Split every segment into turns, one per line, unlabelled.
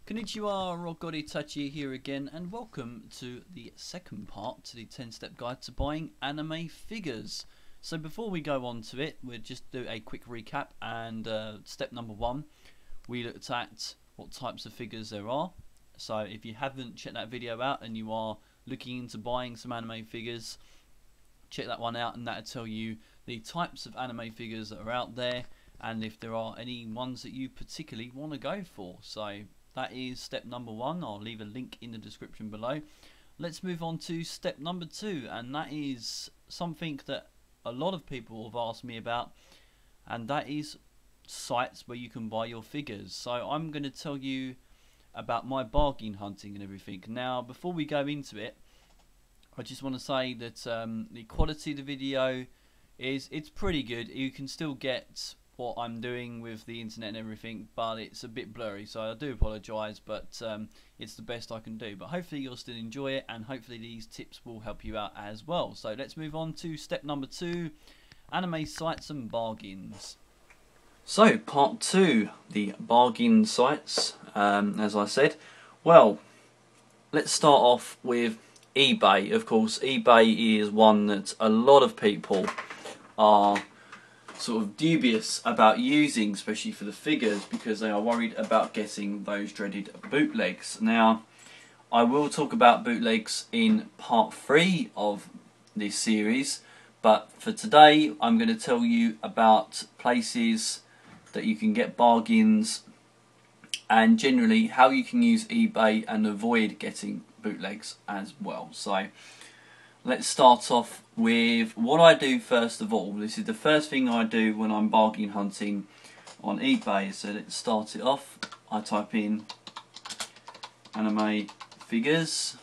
Konnichiwa, Rogoritachi here again, and welcome to the second part to the 10-step guide to buying anime figures. So before we go on to it, we'll just do a quick recap. And step number one, we looked at what types of figures there are. So if you haven't checked that video out and you are looking into buying some anime figures, check that one out, and that'll tell you the types of anime figures that are out there and if there are any ones that you particularly want to go for. So that is step number one. I'll leave a link in the description below. Let's move on to step number two, and that is something that a lot of people have asked me about, and that is sites where you can buy your figures. So I'm going to tell you about my bargain hunting and everything. Now before we go into it, I just want to say that the quality of the video it's pretty good. You can still get what I'm doing with the internet and everything, but it's a bit blurry, so I do apologise, but it's the best I can do. But hopefully you'll still enjoy it, and hopefully these tips will help you out as well. So let's move on to step number two, anime sites and bargains. So part two, the bargain sites. As I said, well, let's start off with eBay. Of course, eBay is one that a lot of people are sort of dubious about using, especially for the figures, because they are worried about getting those dreaded bootlegs. Now I will talk about bootlegs in part 3 of this series, but for today I'm going to tell you about places that you can get bargains and generally how you can use eBay and avoid getting bootlegs as well. So let's start off with what I do first of all. This is the first thing I do when I'm bargain hunting on eBay. So let's start it off. I type in anime figures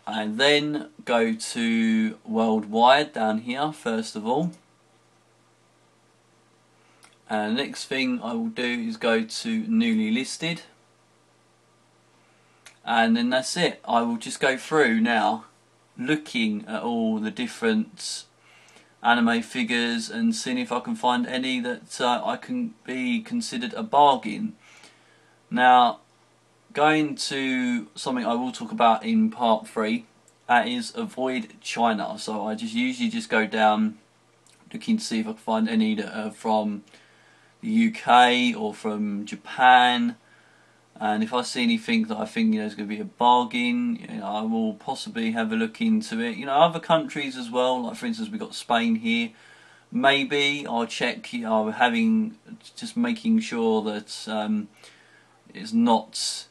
and then go to worldwide down here first of all. And the next thing I will do is go to newly listed. And then that's it. I will just go through now looking at all the different anime figures and seeing if I can find any that I can be considered a bargain. Now going to something I will talk about in part 3, that is avoid China. So I just usually just go down looking to see if I can find any that are from the UK or from Japan. And if I see anything that I think is going to be a bargain, I will possibly have a look into it. Other countries as well, like for instance we've got Spain here. Maybe I'll check, just making sure that it's not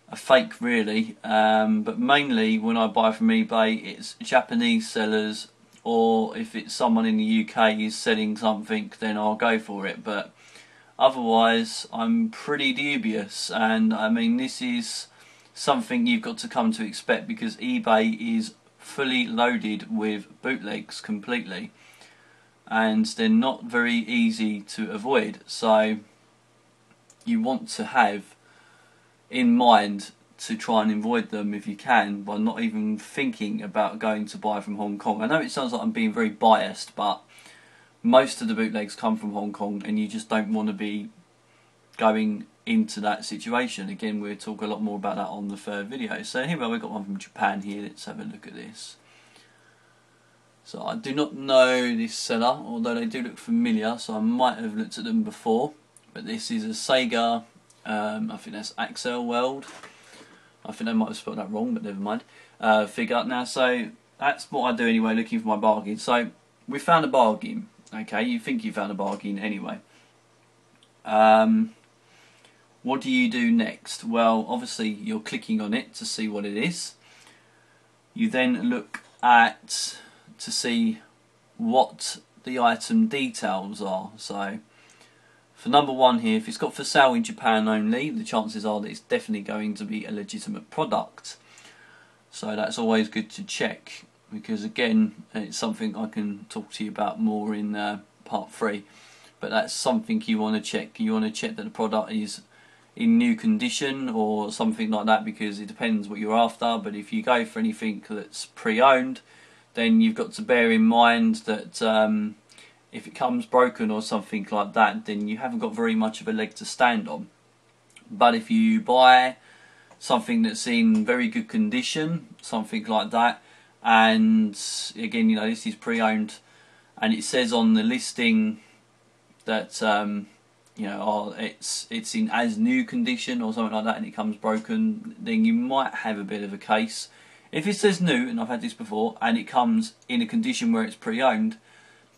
a fake really. But mainly when I buy from eBay, it's Japanese sellers, or if it's someone in the UK is selling something, then I'll go for it. But otherwise, I'm pretty dubious, and I mean this is something you've got to come to expect because eBay is fully loaded with bootlegs completely, and they're not very easy to avoid. So you want to have in mind to try and avoid them if you can by not even thinking about going to buy from Hong Kong. I know it sounds like I'm being very biased, but most of the bootlegs come from Hong Kong, and you just don't want to be going into that situation. Again, we'll talk a lot more about that on the third video. So here we've got one from Japan here. Let's have a look at this. So I do not know this seller, although they do look familiar, so I might have looked at them before. But this is a Sega, I think that's Axel World. I think I might have spelled that wrong, but never mind. Figure. Now, so that's what I do anyway, looking for my bargain. So we found a bargain. Okay, you think you found a bargain anyway. What do you do next? Well, obviously you're clicking on it to see what it is. You then look at to see what the item details are. So for number one here, if it's got for sale in Japan only, the chances are that it's definitely going to be a legitimate product. So that's always good to check, because again it's something I can talk to you about more in part 3, but that's something you want to check. You want to check that the product is in new condition or something like that, because it depends what you're after. But if you go for anything that's pre-owned, then you've got to bear in mind that if it comes broken or something like that, then you haven't got very much of a leg to stand on. But if you buy something that's in very good condition, something like that, and again, you know, this is pre-owned, and it says on the listing that you know, it's in as new condition or something like that, and it comes broken, then you might have a bit of a case. If it says new, and I've had this before, and it comes in a condition where it's pre-owned,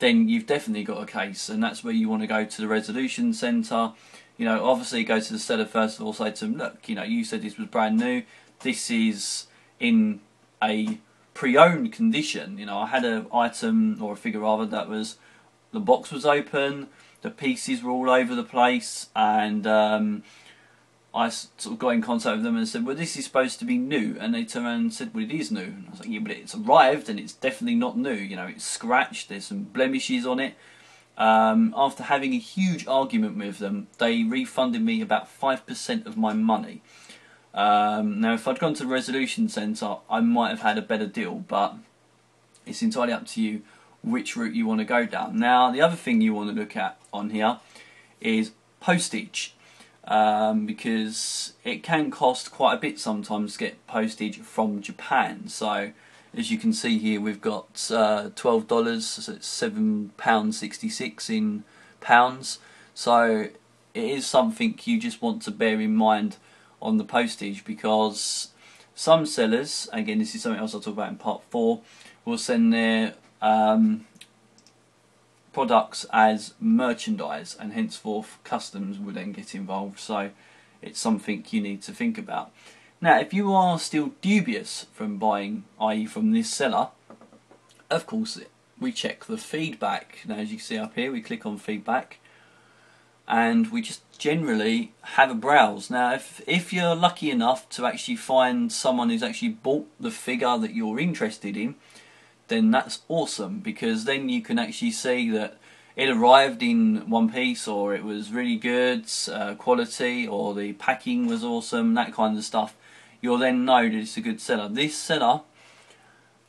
then you've definitely got a case, and that's where you want to go to the resolution centre. You know, obviously go to the seller first of all, say to them, look, you know, you said this was brand new, this is in a pre-owned condition. You know, I had an item, or a figure rather, that was, the box was open, the pieces were all over the place, and I sort of got in contact with them and said, well, this is supposed to be new, and they turned around and said, well, it is new. And I was like, yeah, but it's arrived and it's definitely not new. You know, it's scratched, there's some blemishes on it. After having a huge argument with them, they refunded me about 5% of my money. Now, if I'd gone to the resolution centre, I might have had a better deal, but it's entirely up to you which route you want to go down. Now, the other thing you want to look at on here is postage, because it can cost quite a bit sometimes to get postage from Japan. So, as you can see here, we've got $12, so it's £7.66 in pounds. So it is something you just want to bear in mind on the postage, because some sellers, again this is something else I'll talk about in part 4, will send their products as merchandise, and henceforth customs will then get involved. So it's something you need to think about. Now, if you are still dubious from buying, i.e. from this seller, of course we check the feedback. Now, as you can see up here, we click on feedback and we just generally have a browse. Now, if you're lucky enough to actually find someone who's actually bought the figure that you're interested in, then that's awesome, because then you can actually see that it arrived in one piece, or it was really good quality, or the packing was awesome, that kind of stuff. You'll then know that it's a good seller. This seller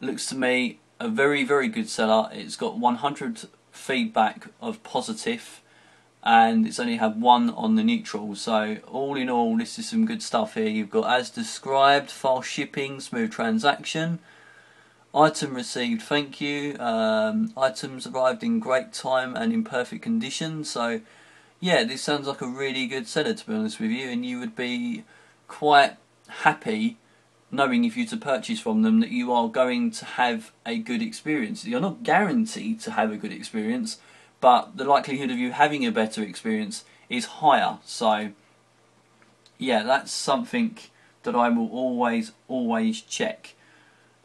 looks to me a very, very good seller. It's got 100 feedback of positive, and it's only had 1 on the neutral. So all in all, this is some good stuff here. You've got as described, fast shipping, smooth transaction, item received, thank you, items arrived in great time and in perfect condition. So yeah, this sounds like a really good seller, to be honest with you, and you would be quite happy knowing, if you to purchase from them, that you are going to have a good experience. You're not guaranteed to have a good experience, but the likelihood of you having a better experience is higher. So yeah, that's something that I will always check.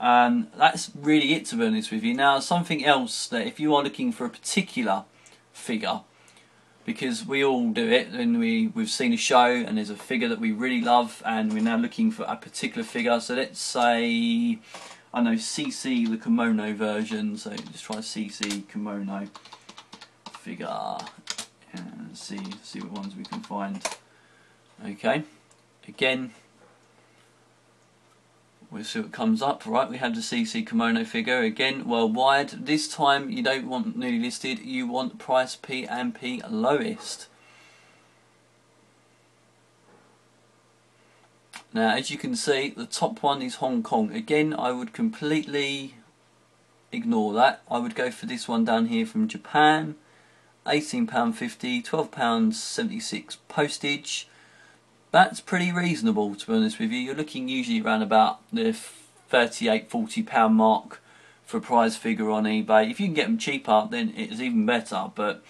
That's really it, to be honest with you. Now, something else, that if you are looking for a particular figure, because we all do it, and we've seen a show and there's a figure that we really love, and we're now looking for a particular figure. So let's say, I know, CC, the kimono version. So just try CC kimono figure and see what ones we can find. Okay, again, we'll see what comes up. Right, we have the CC kimono figure, again worldwide. This time you don't want newly listed, you want price P and P lowest. Now, as you can see, the top one is Hong Kong. Again, I would completely ignore that. I would go for this one down here from Japan. £18.50, £12.76 postage. That's pretty reasonable, to be honest with you. You're looking usually around about the £38–40 mark for a prize figure on eBay. If you can get them cheaper, then it's even better. But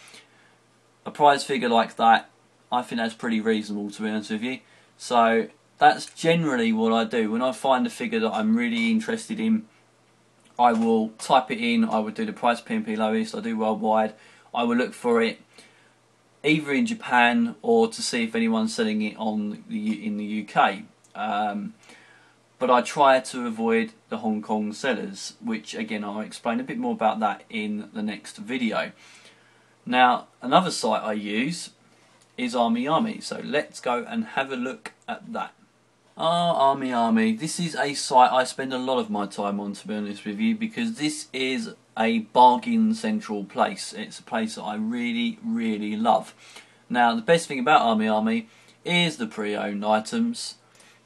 a prize figure like that, I think that's pretty reasonable, to be honest with you. So that's generally what I do. When I find a figure that I'm really interested in, I will type it in. I would do the price P&P lowest. I do worldwide. I will look for it either in Japan, or to see if anyone's selling it in the UK. But I try to avoid the Hong Kong sellers, which again I'll explain a bit more about that in the next video. Now, another site I use is AmiAmi, so let's go and have a look at that. AmiAmi, this is a site I spend a lot of my time on, to be honest with you, because this is a bargain central place. It's a place that I really love. Now, the best thing about AmiAmi is the pre-owned items,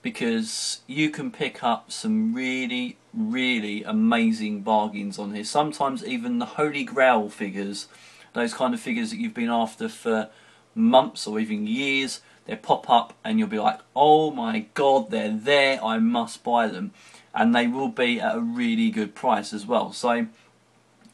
because you can pick up some really, really amazing bargains on here. Sometimes even the Holy Grail figures, those kind of figures that you've been after for months or even years, they pop up and you'll be like, oh my god, they're there, I must buy them. And they will be at a really good price as well. So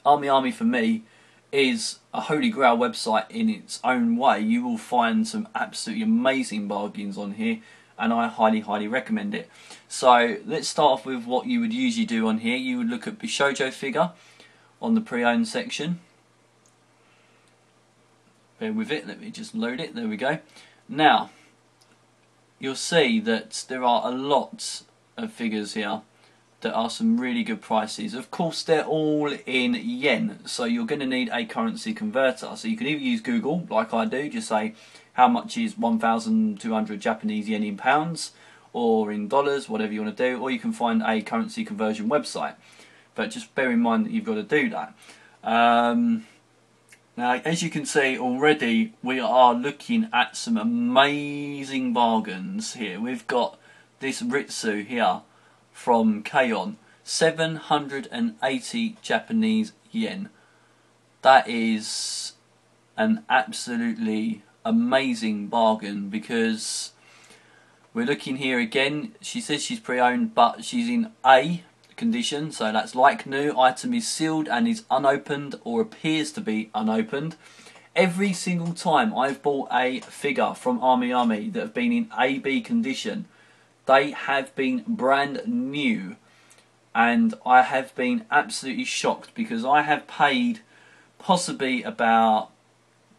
AmiAmi for me is a Holy Grail website in its own way. You will find some absolutely amazing bargains on here, and I highly, highly recommend it. So let's start off with what you would usually do on here. You would look at Bishojo figure on the pre-owned section. Bear with it, let me just load it, there we go. Now, you'll see that there are a lot of figures here that are some really good prices. Of course, they're all in yen, so you're going to need a currency converter. So you can either use Google, like I do, just say how much is 1,200 Japanese yen in pounds, or in dollars, whatever you want to do, or you can find a currency conversion website. But just bear in mind that you've got to do that. Now, as you can see already, we are looking at some amazing bargains here. We've got this Ritsu here from K-On, 780 Japanese yen. That is an absolutely amazing bargain, because we're looking here again, she says she's pre-owned, but she's in A condition, so that's like new. Item is sealed and is unopened, or appears to be unopened. Every single time I've bought a figure from AmiAmi that have been in AB condition, they have been brand new, and I have been absolutely shocked, because I have paid possibly about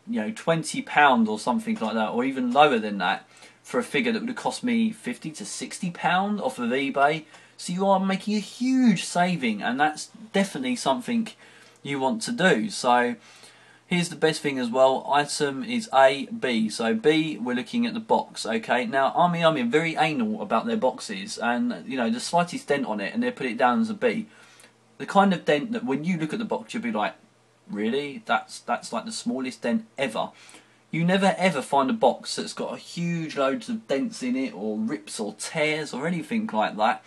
£20 or something like that, or even lower than that, for a figure that would have cost me £50 to £60 off of eBay. So you are making a huge saving, and that's definitely something you want to do. So here's the best thing as well. Item is A, B. So B, we're looking at the box. Okay. Now AmiAmi are very anal about their boxes, and the slightest dent on it, and they put it down as a B. The kind of dent that when you look at the box, you'll be like, really? That's like the smallest dent ever. You never ever find a box that's got a huge loads of dents in it, or rips or tears or anything like that,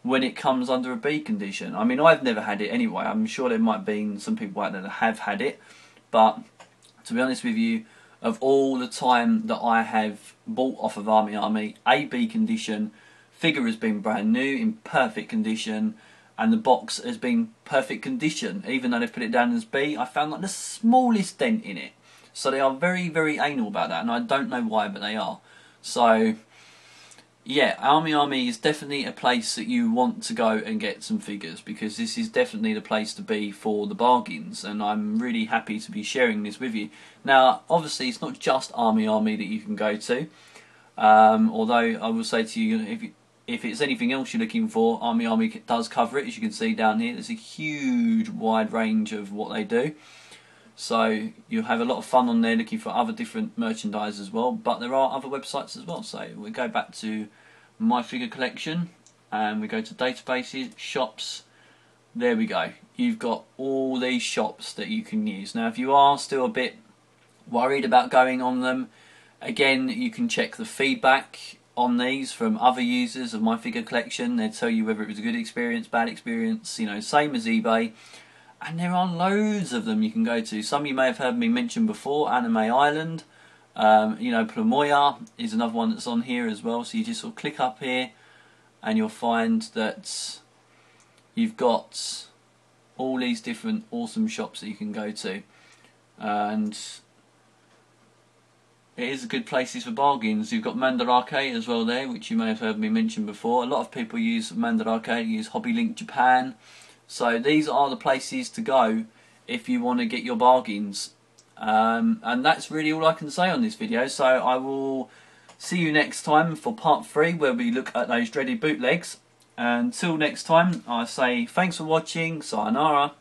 when it comes under a B condition. I mean, I've never had it anyway. I'm sure there might be some people out there that have had it, but to be honest with you, of all the time that I have bought off of AmiAmi, AB condition, figure has been brand new, in perfect condition, and the box has been perfect condition. Even though they've put it down as B, I found like the smallest dent in it. So they are very, very anal about that, and I don't know why, but they are. So yeah, AmiAmi is definitely a place that you want to go and get some figures, because this is definitely the place to be for the bargains, and I'm really happy to be sharing this with you. Now, obviously, it's not just AmiAmi that you can go to, although I will say to you, if it's anything else you're looking for, AmiAmi does cover it. As you can see down here, there's a huge wide range of what they do. So you'll have a lot of fun on there looking for other different merchandise as well, but there are other websites as well. So we go back to my figure collection and we go to databases, shops. There we go. You've got all these shops that you can use. Now if you are still a bit worried about going on them, again you can check the feedback on these from other users of my figure collection. They'll tell you whether it was a good experience, bad experience, same as eBay. And there are loads of them you can go to. Some you may have heard me mention before, Anime Island. Plamoya is another one that's on here as well. So you just sort of click up here and you'll find that you've got all these different awesome shops that you can go to. And it is a good places for bargains. You've got Mandarake as well there, which you may have heard me mention before. A lot of people use Mandarake, use Hobby Link Japan. So these are the places to go if you want to get your bargains. And that's really all I can say on this video. So I will see you next time for part 3, where we look at those dreaded bootlegs. Until next time, I say thanks for watching. Sayonara.